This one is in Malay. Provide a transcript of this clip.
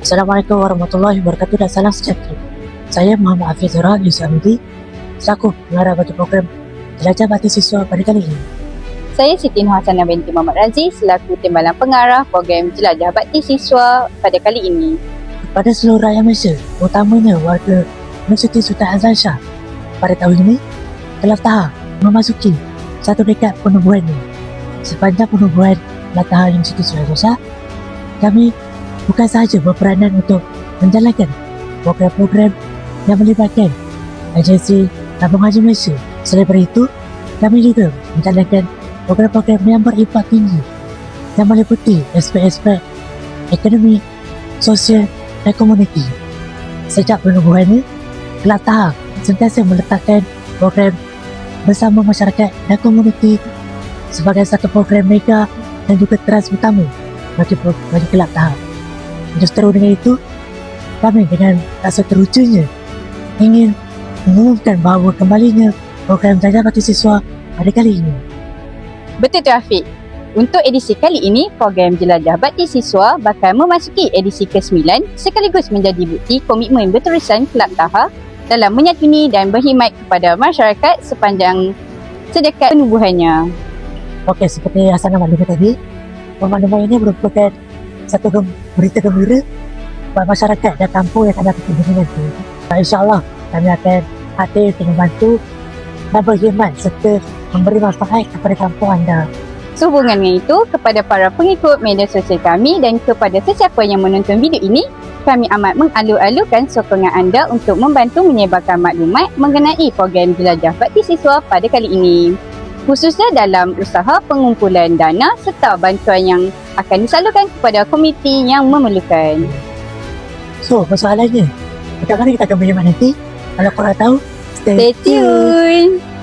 Assalamualaikum warahmatullahi wabarakatuh dan salam sejahtera. Saya Muhammad Hafiz Zura Yusamudi, selaku pengarah bagi program Jelajah Bakti Siswa pada kali ini. Saya Siti Nur Hasanah binti Muhammad Razi selaku Timbalan Pengarah program Jelajah Bakti Siswa pada kali ini. Kepada seluruh rakyat Malaysia, terutamanya warga Universiti Sultan Hassan Shah, pada tahun ini telah tahap memasuki satu dekad penubuhannya. Sepanjang penubuhan telah tahap Universiti Sultan Hassan Shah, kami bukan sahaja berperanan untuk menjalankan program-program yang melibatkan agensi Tabung Haji Malaysia. Selain itu, kami juga menjalankan program-program yang berimpak tinggi yang meliputi aspek-aspek ekonomi, sosial dan komuniti. Sejak penubuhannya, telah tahap sentiasa meletakkan program bersama masyarakat dan komuniti sebagai satu program mega dan juga teras utama bagi kelab tahap. Dan seterusnya dengan itu, kami dengan rasa terujunya ingin mengumumkan bahawa kembalinya program Jelajah Bakti Siswa pada kali ini. Betul tu Afiq. Untuk edisi kali ini, program Jelajah Bakti Siswa bakal memasuki edisi ke-9 sekaligus menjadi bukti komitmen berterusan Kelab Taha dalam menyatuni dan berkhidmat kepada masyarakat sepanjang sedekad penubuhannya. Okey, seperti Hasanah maklumkan tadi, pemahaman ini merupakan satu berita gembira buat masyarakat dan kampung yang akan dapat kebingungan itu. InsyaAllah kami akan hadir untuk membantu dan berkhidmat serta memberi manfaat kepada kampung anda. Sehubungan dengan itu, kepada para pengikut media sosial kami dan kepada sesiapa yang menonton video ini, kami amat mengalu-alukan sokongan anda untuk membantu menyebarkan maklumat mengenai program Jelajah Bakti Siswa pada kali ini, khususnya dalam usaha pengumpulan dana serta bantuan yang akan disalurkan kepada komiti yang memerlukan. So, persoalannya, macam mana kita akan berkhidmat nanti? Kalau korang tahu, Stay tune!